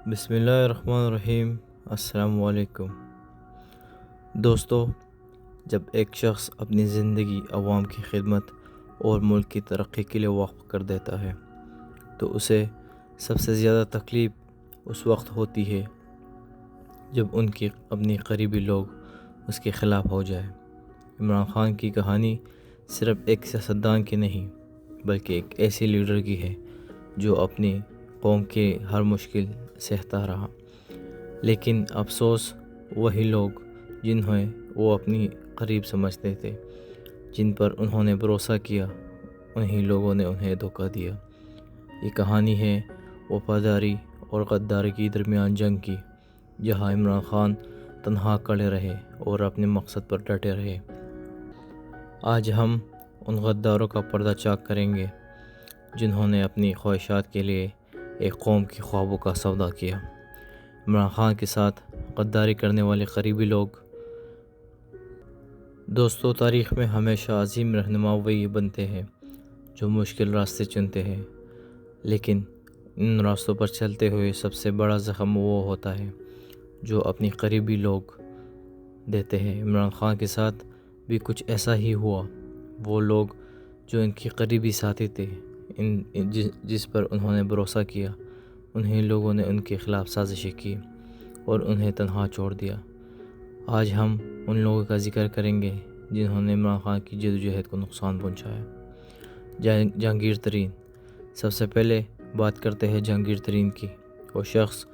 بسم اللہ الرحمن الرحیم۔ السلام علیکم دوستو، جب ایک شخص اپنی زندگی عوام کی خدمت اور ملک کی ترقی کے لیے وقف کر دیتا ہے تو اسے سب سے زیادہ تکلیف اس وقت ہوتی ہے جب ان کی اپنی قریبی لوگ اس کے خلاف ہو جائے۔ عمران خان کی کہانی صرف ایک سیاستدان کی نہیں بلکہ ایک ایسے لیڈر کی ہے جو اپنی قوم کے ہر مشکل سہتا رہا، لیکن افسوس وہی لوگ جنہیں وہ اپنی قریب سمجھتے تھے، جن پر انہوں نے بھروسہ کیا، انہی لوگوں نے انہیں دھوکہ دیا۔ یہ کہانی ہے وفاداری اور غداری کے درمیان جنگ کی، جہاں عمران خان تنہا کھڑے رہے اور اپنے مقصد پر ڈٹے رہے۔ آج ہم ان غداروں کا پردہ چاک کریں گے جنہوں نے اپنی خواہشات کے لیے ایک قوم کی خوابوں کا سودا کیا۔ عمران خان کے ساتھ غداری کرنے والے قریبی لوگ۔ دوستو، تاریخ میں ہمیشہ عظیم رہنما وہی بنتے ہیں جو مشکل راستے چنتے ہیں، لیکن ان راستوں پر چلتے ہوئے سب سے بڑا زخم وہ ہوتا ہے جو اپنی قریبی لوگ دیتے ہیں۔ عمران خان کے ساتھ بھی کچھ ایسا ہی ہوا۔ وہ لوگ جو ان کی قریبی ساتھی تھے، جس پر انہوں نے بھروسہ کیا، انہیں لوگوں نے ان کے خلاف سازشیں کی اور انہیں تنہا چھوڑ دیا۔ آج ہم ان لوگوں کا ذکر کریں گے جنہوں نے عمران خان کی جدوجہد کو نقصان پہنچایا۔ جہانگیر ترین۔ سب سے پہلے بات کرتے ہیں جہانگیر ترین کی۔ وہ شخص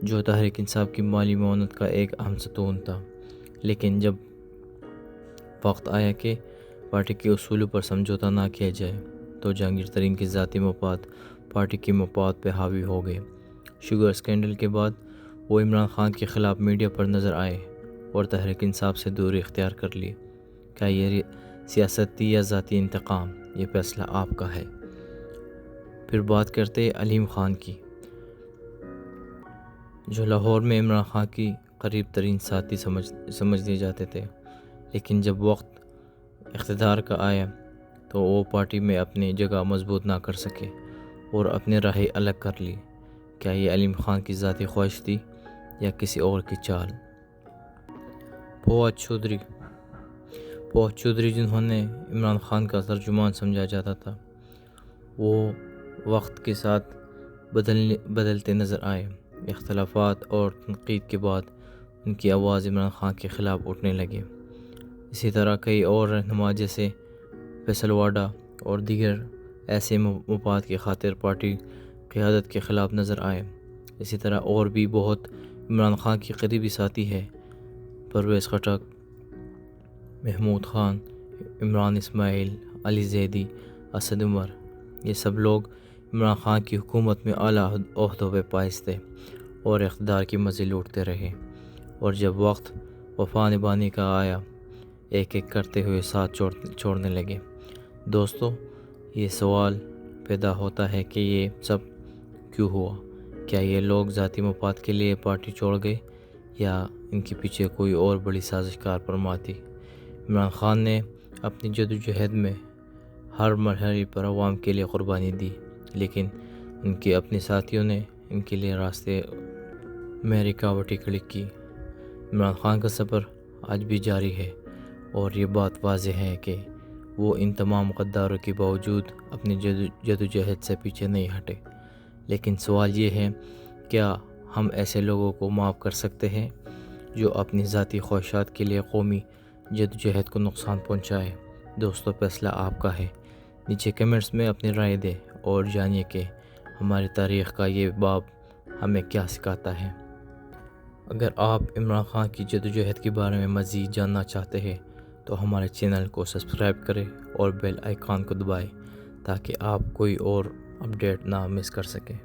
جو تحریک انصاف کی مالی معاونت کا ایک اہم ستون تھا، لیکن جب وقت آیا کہ پارٹی کے اصولوں پر سمجھوتہ نہ کیا جائے تو جہانگیر ترین کے ذاتی مفاد پارٹی کے مفاد پہ حاوی ہو گئے۔ شوگر اسکینڈل کے بعد وہ عمران خان کے خلاف میڈیا پر نظر آئے اور تحریک انصاف سے دوری اختیار کر لی۔ کیا یہ سیاست تھی یا ذاتی انتقام؟ یہ فیصلہ آپ کا ہے۔ پھر بات کرتے ہیں علیم خان کی، جو لاہور میں عمران خان کی قریب ترین ساتھی سمجھ لیے جاتے تھے، لیکن جب وقت اقتدار کا آیا تو وہ پارٹی میں اپنی جگہ مضبوط نہ کر سکے اور اپنی راہیں الگ کر لی۔ کیا یہ علیم خان کی ذاتی خواہش تھی یا کسی اور کی چال؟ فواد چودھری جنہوں نے عمران خان کا ترجمان سمجھا جاتا تھا، وہ وقت کے ساتھ بدلتے نظر آئے۔ اختلافات اور تنقید کے بعد ان کی آواز عمران خان کے خلاف اٹھنے لگی۔ اسی طرح کئی اور رہنما جیسے فیصل واڈا اور دیگر ایسے مفاد کی خاطر پارٹی قیادت کے خلاف نظر آئے۔ اسی طرح اور بھی بہت عمران خان کی قریبی ساتھی ہیں۔ پرویز خٹک، محمود خان، عمران اسماعیل، علی زیدی، اسد عمر، یہ سب لوگ عمران خان کی حکومت میں اعلیٰ عہدوں پہ فائز تھے اور اقتدار کی مزے لوٹتے رہے، اور جب وقت وفا نبھانے کا آیا ایک ایک کرتے ہوئے ساتھ چھوڑنے لگے۔ دوستو، یہ سوال پیدا ہوتا ہے کہ یہ سب کیوں ہوا؟ کیا یہ لوگ ذاتی مفاد کے لیے پارٹی چھوڑ گئے یا ان کے پیچھے کوئی اور بڑی سازش کار فرما تھی؟ عمران خان نے اپنی جدوجہد میں ہر مرحلے پر عوام کے لیے قربانی دی، لیکن ان کے اپنے ساتھیوں نے ان کے لیے راستے میں رکاوٹیں کھڑی کی۔ عمران خان کا سفر آج بھی جاری ہے اور یہ بات واضح ہے کہ وہ ان تمام غداروں کے باوجود اپنی جدوجہد سے پیچھے نہیں ہٹے۔ لیکن سوال یہ ہے، کیا ہم ایسے لوگوں کو معاف کر سکتے ہیں جو اپنی ذاتی خواہشات کے لیے قومی جدوجہد کو نقصان پہنچائے؟ دوستو، فیصلہ آپ کا ہے۔ نیچے کمنٹس میں اپنی رائے دیں اور جانیے کہ ہماری تاریخ کا یہ باب ہمیں کیا سکھاتا ہے۔ اگر آپ عمران خان کی جدوجہد کے بارے میں مزید جاننا چاہتے ہیں تو ہمارے چینل کو سبسکرائب کریں اور بیل آئیکن کو دبائیں تاکہ آپ کوئی اور اپڈیٹ نہ مس کر سکیں۔